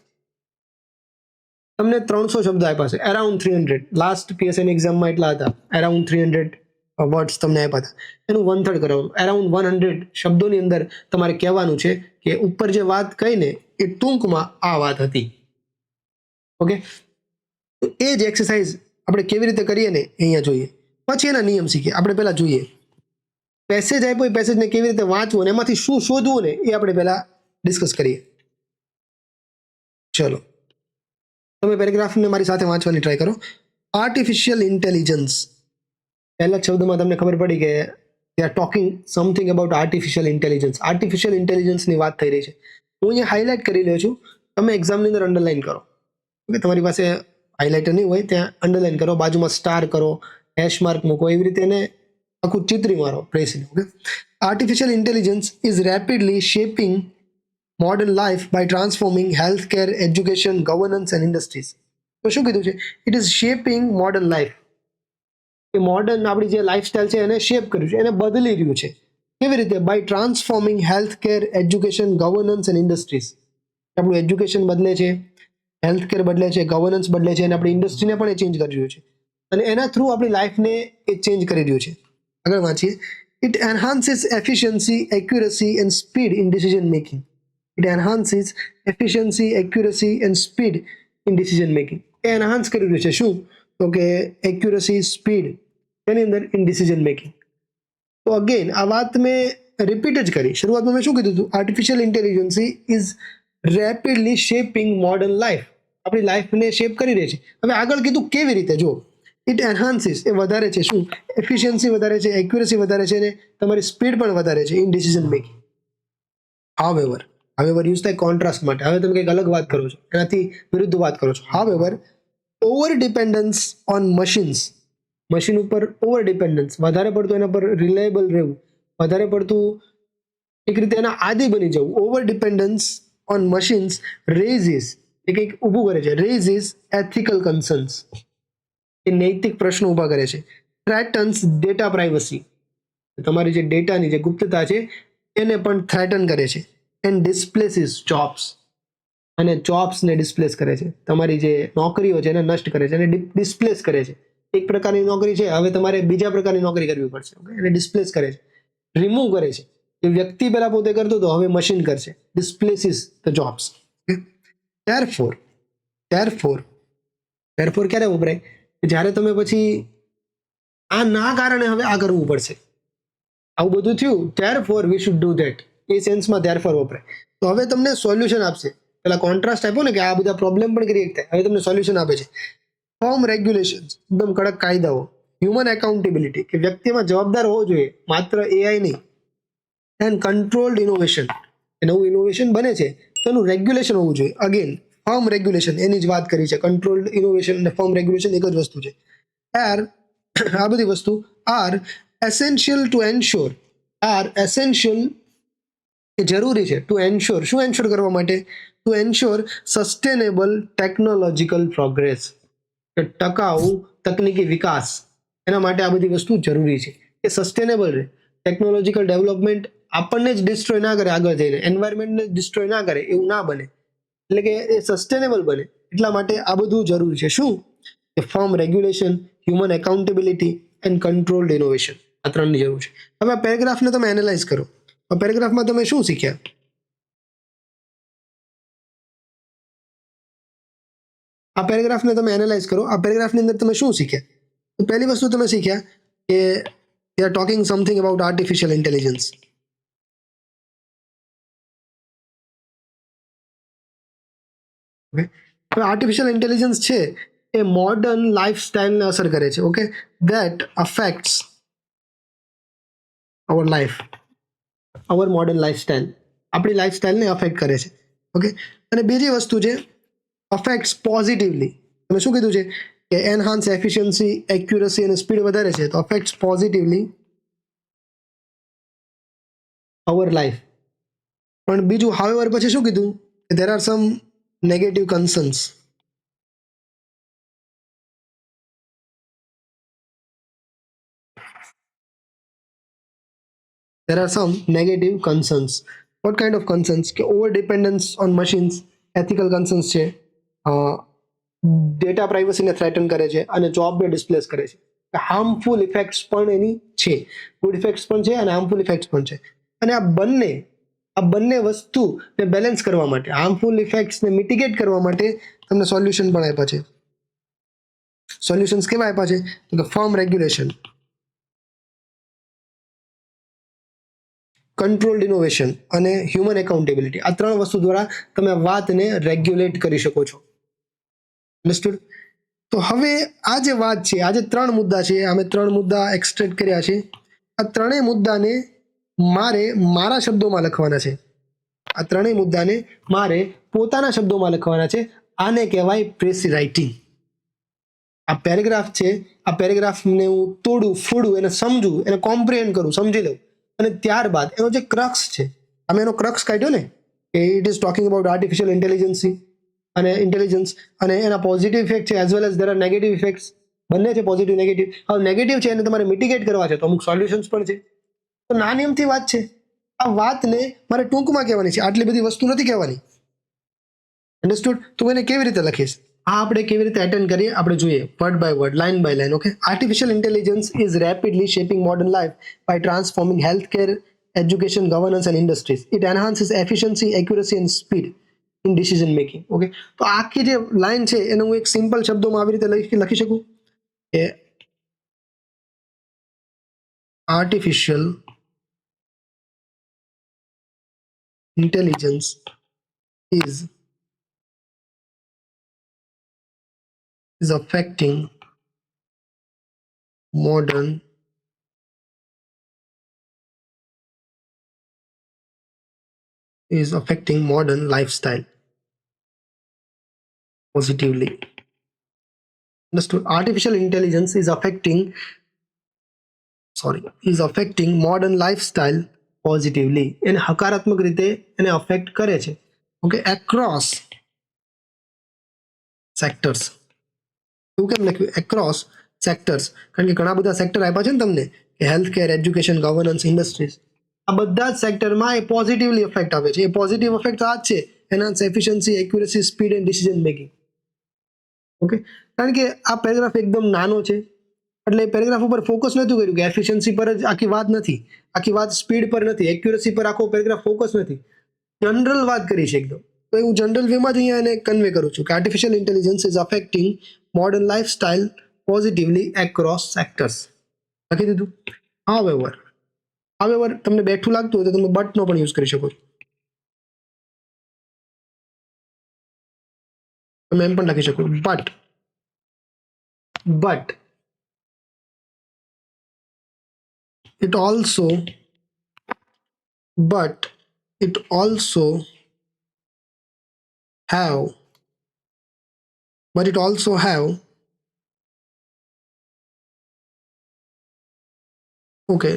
તમને 300 શબ્દ આપ્યા છે, અરાઉન્ડ 300, લાસ્ટ PSN એક્ઝામમાં એટલા હતા, અરાઉન્ડ 300 વર્ડ્સ તમને આપ્યા હતા, એનું 1/3 કરવાનું, અરાઉન્ડ 100 શબ્દોની અંદર તમારે કહેવાનું છે કે ઉપર જે વાત કહીને એ ટૂંકમાં આ વાત હતી. ઓકે, તો એ જ એક્સરસાઇઝ આપણે કેવી રીતે કરીએ ને અહીંયા જોઈએ, પછી એના નિયમ શીખીએ. આપણે પહેલા જોઈએ પેસેજ આપ્યો, એ પેસેજને કેવી રીતે વાંચવું અને એમાંથી શું શોધવું ને એ આપણે પહેલા ડિસ્કસ કરીએ. ચલો તમે પેરેગ્રાફને મારી સાથે વાંચવાની ટ્રાય કરો. આર્ટિફિશિયલ ઇન્ટેલિજન્સ, પહેલા શબ્દમાં તમને ખબર પડી કે they are talking something about artificial intelligence. Artificial ઇન્ટેલિજન્સની વાત થઈ રહી છે. હું અહીંયા હાઇલાઇટ કરી રહ્યો છું, તમે એક્ઝામની અંદર અંડરલાઇન કરો. ઓકે, તમારી પાસે હાઇલાઇટર નહીં હોય ત્યાં અંડરલાઇન કરો, બાજુમાં સ્ટાર કરો, હેશ માર્ક મૂકો, એવી રીતે એને આખું ચિત્રી મારો પ્રેસી. Okay, artificial intelligence is rapidly shaping modern life by transforming healthcare, education, governance and industries. તો શું કીધું છે? It is shaping modern life. A modern આપણી જે લાઈફસ્ટાઈલ છે એને શેપ કર્યું છે, એને બદલી રહ્યું છે. કેવી રીતે? By transforming healthcare, education, governance and industries. આપણું એજ્યુકેશન બદલે છે, હેલ્થકેર બદલે છે, ગવર્નન્સ બદલે છે, અને આપણી ઇન્ડસ્ટ્રીને પણ એ ચેન્જ કરી રહ્યું છે, અને એના થ્રુ આપણી લાઈફને એ ચેન્જ કરી રહ્યું છે. આગળ વાંચીએ. It enhances efficiency, accuracy and speed in decision making. It enhances efficiency, accuracy and speed in decision making. એ એનહાન્સ કરી રહ્યું છે. શું? તો કે એક્યુરસી, સ્પીડ એની અંદર ઇન ડિસિઝન મેકિંગ. તો અગેન આ વાત મેં રિપીટ જ કરી. શરૂઆતમાં મેં શું કીધું હતું? Artificial intelligence is rapidly shaping modern life. આપણી લાઈફને શેપ કરી રહી છે. હવે આગળ કીધું કેવી રીતે? જો, ઇટ એન્હાન્સીસ, એ વધારે છે. શું? એફિશિયન્સી વધારે છે, એક્યુરસી વધારે છે, અને તમારી સ્પીડ પણ વધારે છે in decision making. However use થાય કોન્ટ્રાસ્ટ માટે. હવે તમે કંઈક અલગ વાત કરો છો, એનાથી વિરુદ્ધ વાત કરો છો. However over dependence on machines, machine ઉપર ઓવર ડિપેન્ડન્સ, વધારે પડતું એના પર રિલાયેબલ રહેવું, વધારે પડતું એક રીતે એના આદિ બની જવું. Over dependence on machines raises, એ કંઈક ઊભું કરે છે. રેઝિસ એથિકલ કન્સર્ન્સ, એ નૈતિક પ્રશ્નો ઊભા કરે છે. થ્રેટન્સ ડેટા પ્રાઇવસી, તમારી જે ડેટાની જે ગુપ્તતા છે એને પણ થ્રેટન કરે છે. એન્ડ ડિસ્પ્લેસીસ જોબ્સ, અને જોબ્સને ડિસ્પ્લેસ કરે છે. તમારી જે નોકરીઓ છે એને નષ્ટ કરે છે, અને ડિસ્પ્લેસ કરે છે. એક પ્રકારની નોકરી છે, હવે તમારે બીજા પ્રકારની નોકરી કરવી પડશે. એને ડિસ્પ્લેસ કરે છે, રિમૂવ કરે છે. જે વ્યક્તિ પહેલા પોતે કરતો હતો હવે મશીન કરશે. ડિસ્પ્લેસીસ ધ જોબ્સ. ધેરફોર ક્યારે વપરાય? જ્યારે તમે પછી આ ના કારણે હવે આ કરવું પડશે, આવું બધું થયું, therefore we should do that. એ સેન્સમાં ધેરફોર વપરાય. તો હવે તમને સોલ્યુશન આપશે. પેલા કોન્ટ્રાસ્ટ આપ્યો ને કે આ બધા પ્રોબ્લેમ પણ ક્રિએટ થાય, હવે તમને સોલ્યુશન આપે છે. ફર્મ રેગ્યુલેશન, એકદમ કડક કાયદાઓ. હ્યુમન એકાઉન્ટેબિલિટી, કે વ્યક્તિમાં જવાબદાર હોવો જોઈએ, માત્ર એઆઈ નહીં. એન્ડ કંટ્રોલ્ડ ઇનોવેશન, નવું ઇનોવેશન બને છે તો એનું રેગ્યુલેશન હોવું જોઈએ. અગેન ફર્મ રેગ્યુલેશન, એની જ વાત કરી છે. કંટ્રોલ્ડ ઇનોવેશન અને ફર્મ રેગ્યુલેશન એક જ વસ્તુ છે. આ બધી વસ્તુ આર એસેન્શિયલ ટુ એન્શ્યોર, એ જરૂરી છે. ટુ એન્શ્યોર, શું એન્શ્યોર કરવા માટે? Two ensure sustainable technological progress, કે ટકાઉ તકનીકી વિકાસ. એના માટે આ બધી વસ્તુ જરૂરી છે. એ સસ્ટેનેબલ રહે, ટેકનોલોજીકલ ડેવલપમેન્ટ આપણને જ ડિસ્ટ્રોય ના કરે, આગળ જઈને એન્વાયરમેન્ટને ડિસ્ટ્રોય ના કરે, એવું ના બને. એટલે કે એ સસ્ટેનેબલ બને, એટલા માટે આ બધું જરૂરી છે. શું? કે firm regulation, human accountability and controlled innovation, આ ત્રણની જરૂર છે. હવે આ પેરેગ્રાફને તમે એનાલાઇઝ કરો. પેરેગ્રાફમાં તમે શું શીખ્યા? આ પેરેગ્રાફને તમે એનાલાઇઝ કરો. આ પેરેગ્રાફની અંદર તમે શું શીખ્યા? તો પહેલી વસ્તુ તમે શીખ્યા કે they are talking something about artificial intelligence. Okay, હવે આર્ટિફિશિયલ ઇન્ટેલિજન્સ છે એ મોડર્ન લાઈફસ્ટાઈલને અસર કરે છે. Okay, that affects our life, our modern lifestyle, આપણી લાઈફસ્ટાઈલને અફેક્ટ કરે છે. ઓકે, અને બીજી વસ્તુ છે અફેક્ટ્સ પોઝિટિવલી. તમે શું કીધું છે કે એનહાન્સ એફિશિયન્સી, એક્યુરસી અને સ્પીડ વધારે છે, તો અફેક્ટ્સ પોઝિટિવલી અવર લાઈફ. પણ બીજું હાવેવર પછી શું કીધું? there are some negative concerns. There are some negative concerns. What kind of concerns? કે over dependence on machines, ethical concerns છે, ડેટા પ્રાઇવસીને થ્રેટન કરે છે, અને જોબને ડિસ્પ્લેસ કરે છે. હાર્મફુલ ઇફેક્ટ્સ પણ એની છે, ગુડ ઇફેક્ટ્સ પણ છે અને હાર્મફુલ ઇફેક્ટ્સ પણ છે. અને આ બંને વસ્તુને બેલેન્સ કરવા માટે, હાર્મફુલ ઇફેક્ટ્સને મિટિગેટ કરવા માટે તમને સોલ્યુશન પણ આપ્યા છે. સોલ્યુશન્સ કેવા આપ્યા છે? તો કે ફર્મ રેગ્યુલેશન, કંટ્રોલ્ડ ઇનોવેશન અને હ્યુમન એકાઉન્ટેબિલિટી, આ ત્રણ વસ્તુ દ્વારા તમે વાતને રેગ્યુલેટ કરી શકો છો. અન્ડરસ્ટુડ? તો હવે આ જે વાત છે, આ જે ત્રણ મુદ્દા છે, અમે ત્રણ મુદ્દા એક્સટ્રેક્ટ કર્યા છે. આ ત્રણેય મુદ્દાને મારે મારા શબ્દોમાં લખવાના છે. આ ત્રણેય મુદ્દાને મારે પોતાના શબ્દોમાં લખવાના છે. આને કહેવાય પ્રેસી રાઇટિંગ. આ પેરેગ્રાફ છે, આ પેરેગ્રાફને હું તોડું, ફોડું, એને સમજું, એને કોમ્પ્રિહેન્ડ કરું, સમજી લઉં, અને ત્યારબાદ એનો જે ક્રક્સ છે, અમે એનો ક્રક્સ કાઢ્યો ને કે it is talking about artificial intelligence અને એના પોઝિટિવ ઇફેક્ટ છે as well as there are negative effects. બંને છે, પોઝિટિવ નેગેટિવ. હવે નેગેટિવ છે એને તમારે મિટિગેટ કરવા છે, તો અમુક સોલ્યુશન્સ પણ છે. તો નાની અમથી વાત છે, આ વાતને મારે ટૂંકમાં કહેવાની છે, આટલી બધી વસ્તુ નથી કહેવાની. અન્ડરસ્ટુડ? તો એને કેવી રીતે લખીશ, આ આપણે કેવી રીતે એટેન્ડ કરીએ આપણે જોઈએ, word by word, line by line. Okay. Artificial intelligence is rapidly shaping modern life by transforming health care, education, governance and industries. It enhances efficiency, accuracy and speed in decision making. Okay. તો આખી જે line છે એને હું એક simple શબ્દોમાં આવી રીતે લખી શકું કે artificial intelligence is affecting modern lifestyle positively. Understood? Artificial intelligence is affecting modern lifestyle positively, એને હકારાત્મક રીતે એને અફેક્ટ કરે છે. ઓકે. Across sectors. એવું કેમ લખ્યું એક્રોસ સેક્ટર્સ? કારણ કે ઘણા બધા સેક્ટર આપ્યા છે ને તમને, કે health care, education, governance, industries. આ બધા જ સેક્ટરમાં એ પોઝિટિવલી અફેક્ટ આપે છે. એ પોઝિટિવ અફેક્ટ આ જ છે, enhance efficiency, accuracy, speed and decision making. Okay. કારણ કે આ પેરેગ્રાફ એકદમ નાનો છે, એટલે પેરેગ્રાફ ઉપર ફોકસ નહોતું કર્યું કે એફિશિયન્સી પર જ આખી વાત નથી, આખી વાત સ્પીડ પર નથી, એક્યુરસી પર આખો પેરેગ્રાફ ફોકસ નથી, જનરલ વાત કરી છે એકદમ. તો હું જનરલ વેમાં જ અહીંયા એને કન્વે કરું છું કે artificial intelligence is affecting modern lifestyle positively across sectors. લખી દીધું. હાવેવર તમને બેઠું લાગતું હોય તો તમે બટનો પણ યુઝ કરી શકો છો. તમે એમ પણ લખી શકો but it also have okay,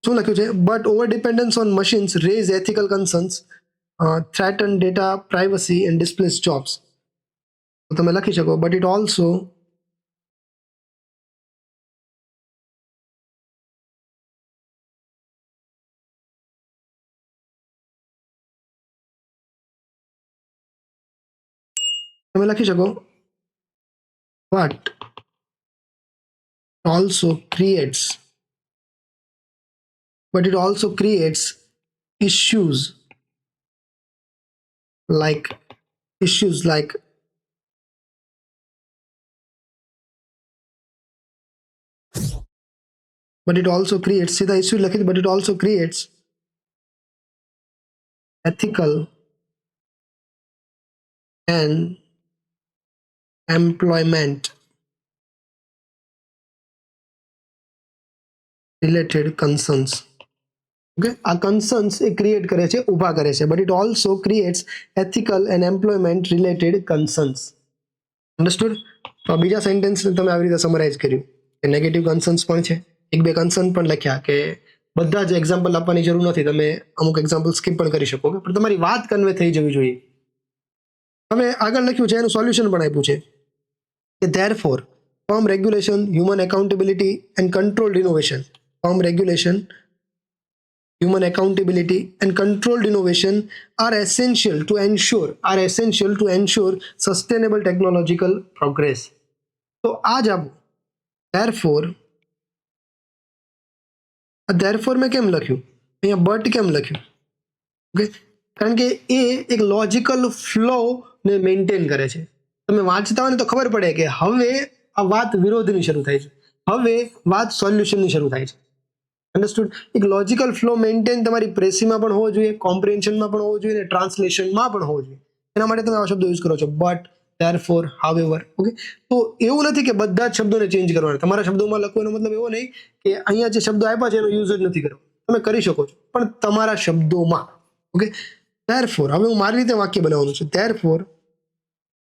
શું લખ્યું છે? but over dependence on machines raise ethical concerns, threaten data privacy and displace jobs. તો તમે લખી શકો but it also તમે લખી શકો but it also creates issues like but it also creates, સીધા ઇસ્યુ લખી, but it also creates ethical and employment related concerns. Okay, આ કન્સર્ન્સ એ ક્રિએટ કરે છે, ઊભા કરે છે, but it also creates ethical and employment related concerns. Understood? તો બીજા સેન્ટેન્સને તમે આવી રીતે સમરાઇઝ કર્યું કે નેગેટિવ કન્સર્ન્સ પણ છે, એક બે કન્સર્ન પણ લખ્યા કે બધા જ એક્ઝામ્પલ આપવાની જરૂર નથી, તમે અમુક એક્ઝામ્પલ સ્કીપ પણ કરી શકો, પણ તમારી વાત કન્વે થઈ જવી જોઈએ. હવે આગળ લખ્યું છે એનું સોલ્યુશન પણ આપ્યું છે કે therefore firm regulation, human accountability and controlled innovation, are essential to ensure sustainable technological progress. તો આ જ આવું therefore મેં કેમ લખ્યું અહીંયા, બટ કેમ લખ્યું? ઓકે, કારણ કે એ એક લોજિકલ ફ્લો ને મેન્ટેન કરે છે. તમે વાંચતા હોય ને તો ખબર પડે કે હવે આ વાત વિરોધની શરૂ થાય છે, હવે વાત સોલ્યુશનની શરૂ થાય છે. અન્ડરસ્ટુડ? એક લોજિકલ ફ્લો મેન્ટેન તમારી પ્રેસીમાં પણ હોવો જોઈએ, કોમ્પ્રિહેન્શનમાં પણ હોવો જોઈએ અને ટ્રાન્સલેશનમાં પણ હોવો જોઈએ. એના માટે તમે આ શબ્દો યુઝ કરો છો, બટ, ધેરફોર, હાવેવર. ઓકે, તો એવું નથી કે બધા જ શબ્દોને ચેન્જ કરવાના. તમારા શબ્દોમાં લખવાનો મતલબ એવો નહીં કે અહીંયા જે શબ્દો આપ્યા છે એનો યુઝ જ નથી કરવો. તમે કરી શકો છો, પણ તમારા શબ્દોમાં. Okay, therefore. હવે હું મારી રીતે વાક્ય બનાવવાનું છે.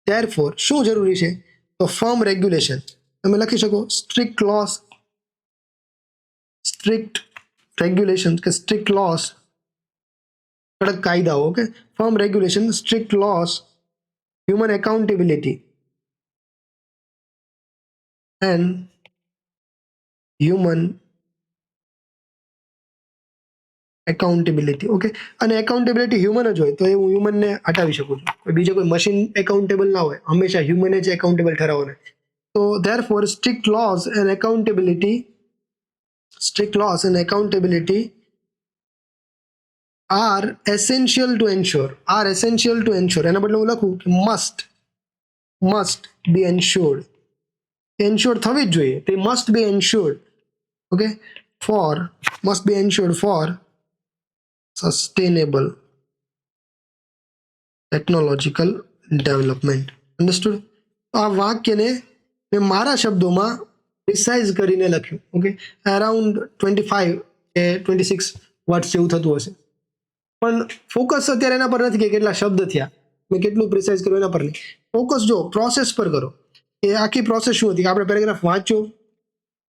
ધેરફોર શું જરૂરી છે? તો ફર્મ રેગ્યુલેશન. તમે લખી શકો સ્ટ્રિક્ટ લોસ, સ્ટ્રિક્ટ રેગ્યુલેશન કે સ્ટ્રિક્ટ લોસ, કડક કાયદાઓ. Okay, firm regulation, strict loss, human accountability and human accountability. Okay, અને એકાઉન્ટેબિલિટી હ્યુમન જ હોય તો એ હું હ્યુમનને હટાવી શકું છું. કોઈ બીજો કોઈ મશીન એકાઉન્ટેબલ ના હોય, હંમેશા હ્યુમને જ એકાઉન્ટેબલ ઠરાવવાના. તો therefore strict loss and accountability, strict loss and accountability are essential to ensure, are essential to ensure. એના બદલે હું લખું કે must be ensured. એન્શ્યોર થવી જ જોઈએ, તે must be એન્શ્યોર્ડ. Okay, must be એન્શ્યોર્ડ four sustainable technological development. Understood? આ વાક્યને મેં મારા શબ્દોમાં પ્રિસાઇઝ કરીને લખ્યું. ઓકે, અરાઉન્ડ 25 કે 26 વર્ડ્સ જેવું થતું હશે, પણ ફોકસ અત્યારે એના પર નથી કે કેટલા શબ્દ થયા, મેં કેટલું પ્રિસાઇઝ કર્યું એના પર નહીં. ફોકસ જો પ્રોસેસ પર કરો. એ આખી પ્રોસેસ શું હતી કે આપણે પેરેગ્રાફ વાંચ્યો,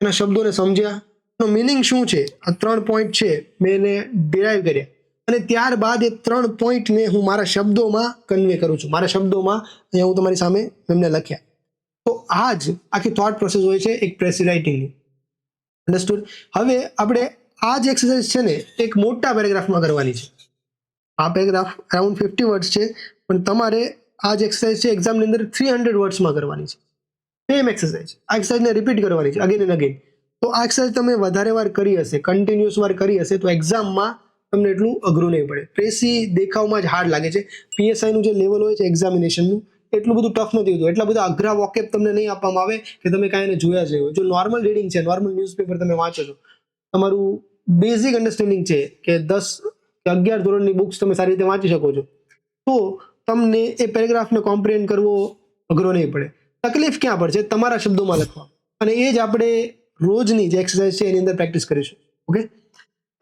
એના શબ્દોને સમજ્યા, એનો મિનિંગ શું છે, આ 3 પોઈન્ટ છે મેં એને ડિરાઈવ કર્યા, અને ત્યારબાદ એ 3 પોઈન્ટને હું મારા શબ્દોમાં કન્વે કરું છું. મારા શબ્દોમાં અહીંયા હું તમારી સામે એમને લખ્યા. તો આ જ આખી થોટ પ્રોસેસ હોય છે એક પ્રેસી રાઇટિંગની. અન્ડરસ્ટુડ? હવે આપણે આ જ એક્સરસાઇઝ છે ને એક મોટા પેરેગ્રાફમાં કરવાની છે. આ પેરેગ્રાફ અરાઉન્ડ 50 વર્ડ્સ છે, પણ તમારે આ જ એક્સરસાઇઝ છે એક્ઝામની અંદર 300 વર્ડ્સમાં કરવાની છે. Same exercise. આ એક્સરસાઇઝને રિપીટ કરવાની છે અગેન એન્ડ અગેન. તો આ એક્સરસાઇઝ તમે વધારે વાર કરી હશે, કન્ટિન્યુઅસ વાર કરી હશે, તો એક્ઝામમાં તમને એટલું અઘરું નહીં પડે. પ્રેસી દેખાવમાં જ હાર્ડ લાગે છે. પીએસઆઈનું જે લેવલ હોય છે એક્ઝામિનેશનનું, એટલું બધું ટફ નથી હોતું. એટલા બધા અઘરા વોકેબ તમને નહીં આપવામાં આવે કે તમે કાંઈ એને જોયા જ હોય. જો નોર્મલ રીડિંગ છે, નોર્મલ ન્યૂઝપેપર તમે વાંચો છો, તમારું બેઝિક અન્ડરસ્ટેન્ડિંગ છે કે 10 કે 11 ધોરણની બુક્સ તમે સારી રીતે વાંચી શકો છો, તો તમને એ પેરેગ્રાફને કોમ્પ્રિહેન્ડ કરવો અઘરો નહીં પડે. તકલીફ ક્યાં પડશે? તમારા શબ્દોમાં લખવા. અને એ જ આપણે રોજની જે એક્સરસાઇઝ છે એની અંદર પ્રેક્ટિસ કરીશું. ઓકે,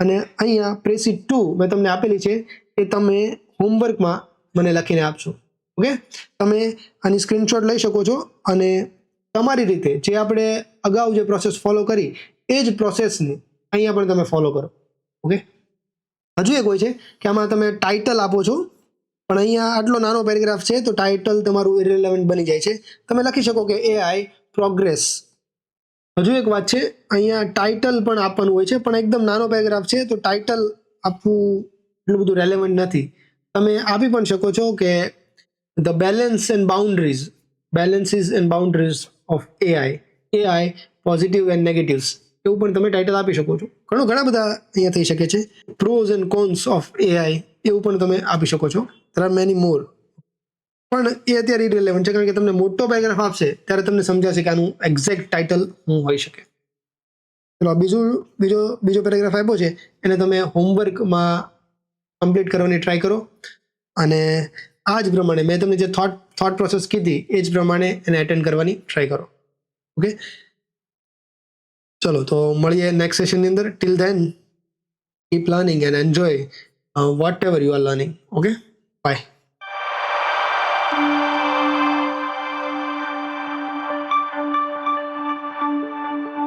અને અહીંયા પ્રેસી 2 મેં તમને આપેલી છે, એ તમે હોમવર્કમાં મને લખીને આપશો. ઓકે, તમે આની સ્ક્રીનશોટ લઈ શકો છો અને તમારી રીતે જે આપણે અગાઉ જે પ્રોસેસ ફોલો કરી એ જ પ્રોસેસને અહીંયા પણ તમે ફોલો કરો. ઓકે, હજુ એક હોય છે કે આમાં તમે ટાઇટલ આપો છો, પણ અહીંયા આટલો નાનો પેરેગ્રાફ છે તો ટાઇટલ તમારું ઇરરિલેવન્ટ બની જાય છે. તમે લખી શકો કે AI પ્રોગ્રેસ. હજુ એક વાત છે, અહીંયા ટાઇટલ પણ આપવાનું હોય છે, પણ એકદમ નાનો પેરેગ્રાફ છે તો ટાઇટલ આપવું એટલું બધું રેલેવન્ટ નથી. તમે આપી પણ શકો છો કે the balances and boundaries of AI positive and negatives, એવું પણ તમે ટાઇટલ આપી શકો છો. ઘણા બધા અહીંયા થઈ શકે છે. Pros and cons of AI, એવું પણ તમે આપી શકો છો. there are many more, પણ એ અત્યારે ઇરરિલેવન્ટ છે, કારણ કે તમને મોટો પેરેગ્રાફ આપશે ત્યારે તમને સમજાશે કે આનું એક્ઝેક્ટ ટાઇટલ શું હોઈ શકે. ચલો, બીજો પેરેગ્રાફ આપ્યો છે, એને તમે હોમવર્કમાં કમ્પ્લીટ કરવાની ટ્રાય કરો, અને આ જ પ્રમાણે મેં તમને જે થોટ પ્રોસેસ કીધી એ જ પ્રમાણે એને એટેન્ડ કરવાની ટ્રાય કરો. ઓકે, ચલો તો મળીએ નેક્સ્ટ સેશનની અંદર. Till then keep learning and enjoy whatever you are learning. Okay, by.